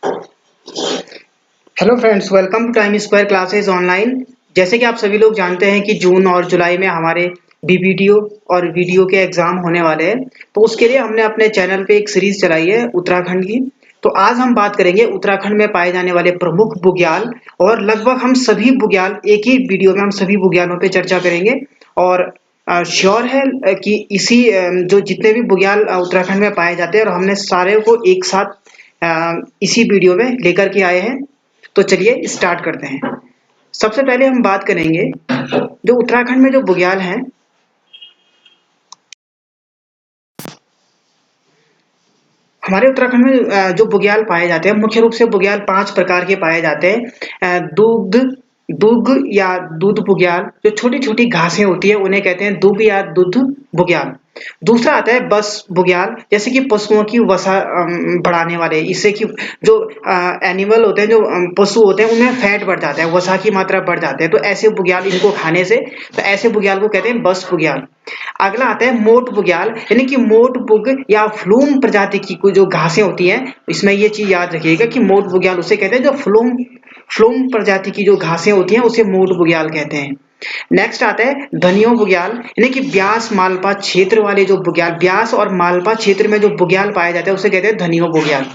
Hello friends, welcome to Time Square classes online. जैसे कि आप सभी लोग जानते हैं कि जून और जुलाई में हमारे बीपीटीओ और वीडियो के एग्जाम होने वाले हैं। तो उसके लिए हमने अपने चैनल पे एक सीरीज चलाई है उत्तराखंड की। तो आज हम बात करेंगे उत्तराखंड में पाए जाने वाले प्रमुख बुग्याल, और लगभग हम सभी बुग्याल एक ही वीडियो में हम सभी बुग्यालों पे चर्चा करेंगे। और श्योर है कि जो जितने भी बुग्याल उत्तराखंड में पाए जाते हैं, और हमने सारे को एक साथ इसी वीडियो में लेकर के आए हैं। तो चलिए स्टार्ट करते हैं। सबसे पहले हम बात करेंगे जो उत्तराखंड में जो बुग्याल हैं। हमारे उत्तराखंड में जो बुग्याल पाए जाते हैं, मुख्य रूप से बुग्याल 5 प्रकार के पाए जाते हैं। दुग्ध दुग या दूध बुग्याल, जो छोटी छोटी घासें होती है उन्हें कहते हैं दुग या दूध बुग्याल। दूसरा आता है बस बुग्याल, जैसे कि पशुओं की वसा बढ़ाने वाले, इससे कि जो एनिमल होते हैं, जो पशु होते हैं, उनमें फैट बढ़ जाता है, वसा की मात्रा बढ़ जाती है, तो ऐसे बुग्याल इनको खाने से, तो ऐसे बुग्याल को कहते हैं बस बुग्याल। अगला आता है मोट बुग्याल, यानी कि मोट बुग या फ्लूम प्रजाति की कोई जो घासें होती हैं। इसमें ये चीज याद रखिएगा कि मोट बुग्याल उसे कहते हैं जो फ्लूम फ्लूम प्रजाति की जो घासें होती हैं उसे मोट बुग्याल कहते हैं। नेक्स्ट आता है धनियो बुग्याल, यानी कि ब्यास मालपा क्षेत्र वाले जो बुग्याल, ब्यास और मालपा क्षेत्र में जो बुग्याल पाए जाते हैं उसे कहते हैं धनियो बुग्याल।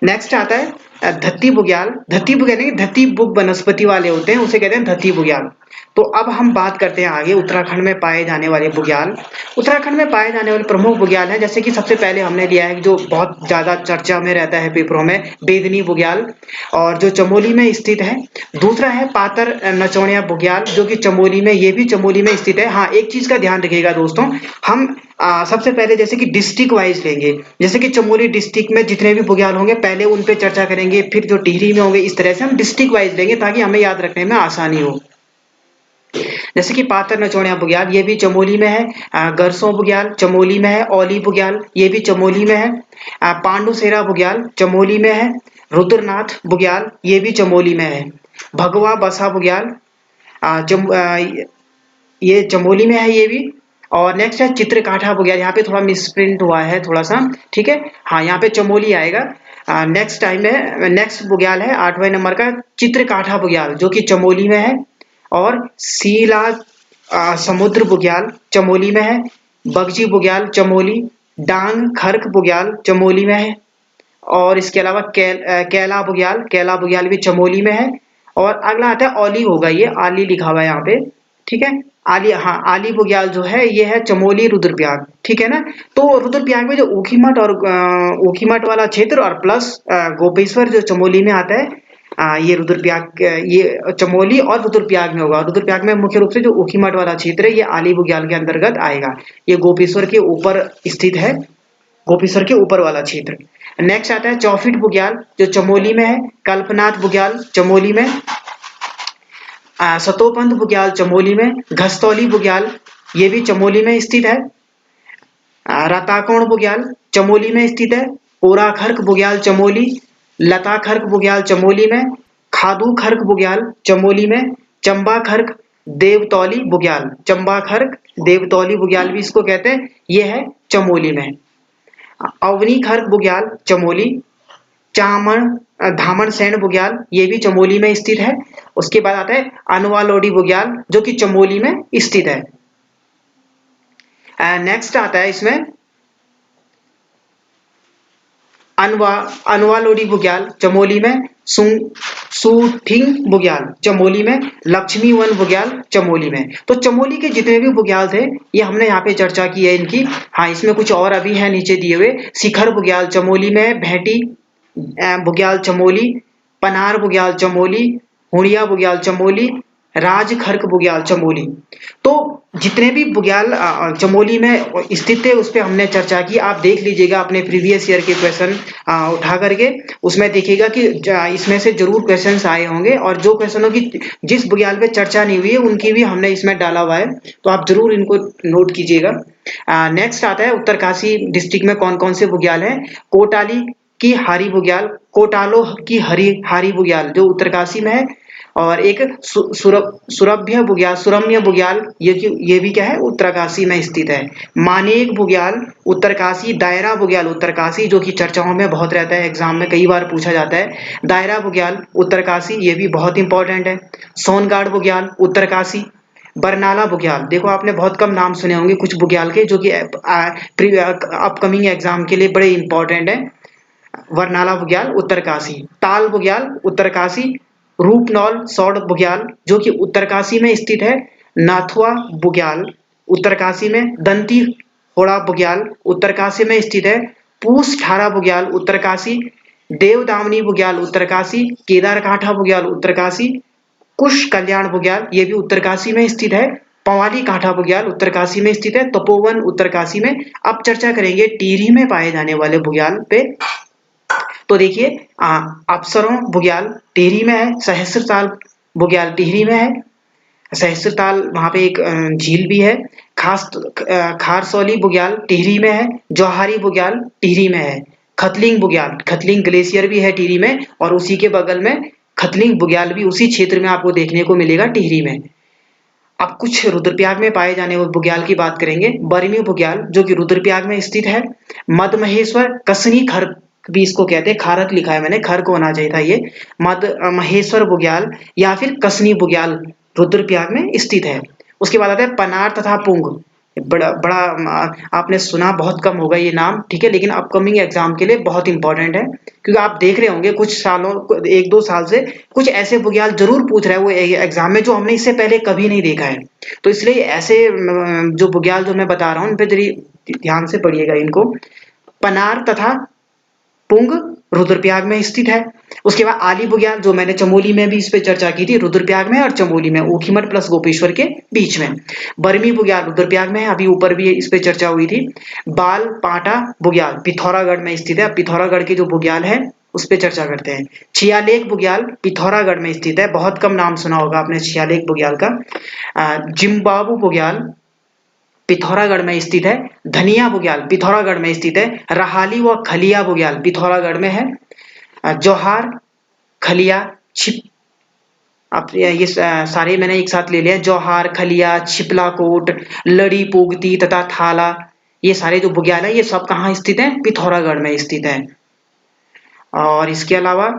नेक्स्ट आता है धत्ती बुग्याल। धत्ती बुग्याल यानी धत्ती बुग वनस्पति वाले होते हैं, उसे कहते हैं धत्ती बुग्याल। तो अब हम बात करते हैं आगे उत्तराखंड में पाए जाने वाले बुग्याल। उत्तराखंड में पाए जाने वाले प्रमुख बुग्याल हैं, जैसे कि सबसे पहले हमने लिया है जो बहुत ज्यादा चर्चा में रहता है पेपरों में, बेदनी बुग्याल, और जो चमोली में स्थित है। दूसरा है पातर नचौड़िया बुग्याल, जो कि चमोली में, ये भी चमोली में स्थित है। हाँ, एक चीज का ध्यान रखिएगा दोस्तों, हम सबसे पहले जैसे कि डिस्ट्रिक्ट वाइज लेंगे। जैसे कि चमोली डिस्ट्रिक्ट में जितने भी बुग्याल होंगे पहले उन पे चर्चा करेंगे, फिर जो टिहरी में होंगे, इस तरह से हम डिस्ट्रिक्ट वाइज लेंगे ताकि हमें याद रखने में आसानी हो। जैसे कि पातर नचौड़िया बुग्याल, ये भी चमोली में है। गरसों बुग्याल चमोली में है। औली बुग्याल, ये भी चमोली में है। पांडुसेरा बुग्याल चमोली में है। रुद्रनाथ बुग्याल, ये भी चमोली में है। भगवा बसा बुग्याल, ये चमोली में है ये भी। और नेक्स्ट है चित्रकाठा बुग्याल, यहाँ पे थोड़ा मिसप्रिंट हुआ है थोड़ा सा, ठीक है। हाँ, यहाँ पे चमोली आएगा। नेक्स्ट टाइम है, नेक्स्ट बुग्याल है 8वें नंबर का चित्रकाठा बुग्याल, जो कि चमोली में है। और सीला समुद्र बुग्याल चमोली में है। बगजी बुग्याल चमोली। डांग खर्क बुग्याल चमोली में है। और इसके अलावा कैला बुग्याल भी चमोली में है। और अगला आता है औली, होगा ये आली लिखा हुआ है यहाँ पे, ठीक है। आली, हाँ, आली बुग्याल जो है ये है चमोली रुद्रप्रयाग, ठीक है ना। तो रुद्रप्रयाग में जो ऊखीमठ और ऊखीमठ वाला क्षेत्र और प्लस गोपेश्वर जो चमोली में आता है, ये रुद्रप्रयाग, ये चमोली और रुद्रप्रयाग में होगा। रुद्रप्रयाग में मुख्य रूप से जो ऊखीमठ वाला क्षेत्र है ये आली बुग्याल के अंतर्गत आएगा। ये गोपेश्वर के ऊपर स्थित है, गोपेश्वर के ऊपर वाला क्षेत्र। नेक्स्ट आता है चौफीट बुग्याल, जो चमोली में है। कल्पनाथ बुग्याल चमोली में। सतोपंथ बुग्याल चमोली में। घस्तौली बुग्याल, ये भी चमोली में स्थित है। रताकोण बुग्याल चमोली में स्थित है। ओरा खर्क बुग्याल चमोली। लता खर्क बुग्याल चमोली में। खादू खर्क बुग्याल चमोली में। चंबा खर्क देवतौली बुग्याल, चंबा खर्क देवतौली बुग्याल भी इसको कहते हैं, ये है चमोली में। अवनी खर्क बुग्याल चमोली। चामण धामण सैन बुग्याल, ये भी चमोली में स्थित है। उसके बाद आता है अनवा लोडी बुग्याल, जो कि चमोली में स्थित है। नेक्स्ट आता है इसमें अनवा लोडी बुग्याल चमोली में। सूठिंग बुग्याल चमोली में। लक्ष्मी वन बुग्याल चमोली में। तो चमोली के जितने भी बुग्याल थे ये हमने यहाँ पे चर्चा की है इनकी। हाँ, इसमें कुछ और अभी है नीचे दिए हुए। शिखर बुग्याल चमोली में। भेंटी बुग्याल चमोली। पनार बुग्याल चमोली। हुड़िया बुग्याल चमोली। राज खर्क बुग्याल चमोली। तो जितने भी बुग्याल चमोली में स्थित थे उस पर हमने चर्चा की। आप देख लीजिएगा अपने प्रीवियस ईयर के क्वेश्चन उठा करके, उसमें देखिएगा कि इसमें से जरूर क्वेश्चंस आए होंगे, और जो क्वेश्चनों की जिस बुग्याल पे चर्चा नहीं हुई है उनकी भी हमने इसमें डाला हुआ है, तो आप जरूर इनको नोट कीजिएगा। नेक्स्ट आता है उत्तरकाशी डिस्ट्रिक्ट में कौन कौन से बुग्याल हैं। कोटाली की हारी बुग्याल, कोटालो की हारी बुग्याल जो उत्तरकाशी में है। और एक सुरभ्य बुग्याल, सुरम्य बुग्याल, ये भी क्या है, उत्तरकाशी में स्थित है। मानेक बुग्याल उत्तरकाशी, दायरा बुग्याल उत्तरकाशी, जो कि चर्चाओं में बहुत रहता है, एग्जाम में कई बार पूछा जाता है। दायरा बुग्याल उत्तरकाशी, ये भी बहुत इंपॉर्टेंट है। सोनगाड़ बुग्याल उत्तरकाशी। बरनाला बुग्याल, देखो आपने बहुत कम नाम सुने होंगे कुछ बुग्याल के, जो कि अपकमिंग एग्जाम के लिए बड़े इंपॉर्टेंट है। बरनाला बुग्याल उत्तरकाशी। ताल बुग्याल उत्तरकाशी। रूपनौल सौड़ बुग्याल, जो कि उत्तरकाशी में स्थित है। नाथुआ बुग्याल उत्तरकाशी में। दंती होड़ा बुग्याल उत्तरकाशी में स्थित है। पूस ठारा बुग्याल उत्तरकाशी। देवदामनी बुग्याल उत्तरकाशी। केदारकांठा बुग्याल उत्तरकाशी। कुश कल्याण बुग्याल, ये भी उत्तरकाशी में स्थित है। पवाली कांठा बुग्याल उत्तरकाशी में स्थित है। तपोवन उत्तरकाशी में। अब चर्चा करेंगे टिहरी में पाए जाने वाले बुग्याल पे। तो देखिए, अप्सरों बुग्याल टिहरी में है। सहस्त्रताल बुग्याल टिहरी में है। सहस्त्रताल वहां पे एक झील भी है। खारसौली बुग्याल टिहरी में है। जौहारी बुग्याल टिहरी में है। खतलिंग बुग्याल, खतलिंग ग्लेशियर भी है टिहरी में, और उसी के बगल में खतलिंग बुग्याल भी उसी क्षेत्र में आपको देखने को मिलेगा टिहरी में। अब कुछ रुद्रप्रयाग में पाए जाने वाले बुग्याल की बात करेंगे। बरमी बुग्याल, जो कि रुद्रप्रयाग में स्थित है। मद महेश्वर कसनी खर भी इसको कहते हैं, खारक लिखा है मैंने, खर को होना चाहिए था ये। मद महेश्वर बुग्याल या फिर कसनी बुग्याल रुद्रप्रयाग में स्थित है। उसके बाद आता है पनार तथा पुंग। बड़ा बड़ा आपने सुना बहुत कम होगा ये नाम, ठीक है, लेकिन अपकमिंग एग्जाम के लिए बहुत इंपॉर्टेंट है, क्योंकि आप देख रहे होंगे कुछ सालों, 1-2 साल से कुछ ऐसे बुग्याल जरूर पूछ रहा है वो एग्जाम में, जो हमने इससे पहले कभी नहीं देखा है। तो इसलिए ऐसे जो बुग्याल जो मैं बता रहा हूँ, उन पे जरी ध्यान से पढ़िएगा इनको। पनार तथा पुंग रुद्रप्रयाग में स्थित है। उसके बाद आली बुग्याल, जो मैंने चमोली में भी इस पे चर्चा की थी, रुद्रप्रयाग में और चमोली में, ऊखीमठ प्लस गोपेश्वर के बीच में। बरमी बुग्याल रुद्रप्रयाग में है, अभी ऊपर भी इस पे चर्चा हुई थी। बाल पाटा बुग्याल पिथौरागढ़ में स्थित है। पिथौरागढ़ के जो बुग्याल है उस पे चर्चा करते हैं। छियालेख बुग्याल पिथौरागढ़ में स्थित है, बहुत कम नाम सुना होगा आपने छियालेख बुग्याल का। जिम्बाबू बुग्याल पिथौरागढ़ में स्थित है। धनिया बुग्याल पिथौरागढ़ में स्थित है। रहाली व खलिया बुग्याल पिथौरागढ़ में है। जौहार, खलिया, छिप, अब ये सारे मैंने एक साथ ले लिया। जौहार, खलिया, छिपलाकोट, लड़ी पोगती तथा थाला, ये सारे जो बुग्याल है ये सब कहाँ स्थित हैं? पिथौरागढ़ में स्थित हैं। और इसके अलावा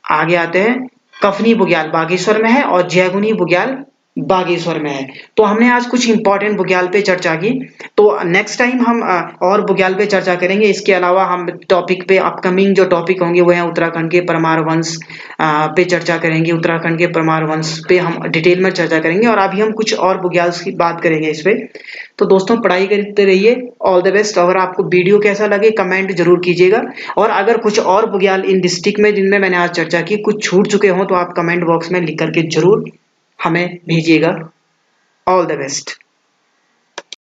आगे आते हैं, कफनी बुग्याल बागेश्वर में है और जैगुनी बुग्याल बागेश्वर में है। तो हमने आज कुछ इंपॉर्टेंट बुग्याल पे चर्चा की, तो नेक्स्ट टाइम हम और बुग्याल पे चर्चा करेंगे। इसके अलावा हम टॉपिक पे अपकमिंग जो टॉपिक होंगे वो हैं उत्तराखंड के परमार वंश पे चर्चा करेंगे। उत्तराखंड के परमार वंश पे हम डिटेल में चर्चा करेंगे, और अभी हम कुछ और बुग्याल की बात करेंगे इस पे। तो दोस्तों पढ़ाई करते रहिए, ऑल द बेस्ट। अगर आपको वीडियो कैसा लगे कमेंट जरूर कीजिएगा, और अगर कुछ और बुग्याल इन डिस्ट्रिक्ट में जिनमें मैंने आज चर्चा की कुछ छूट चुके हों तो आप कमेंट बॉक्स में लिख करके जरूर हमें भेजिएगा। All the best.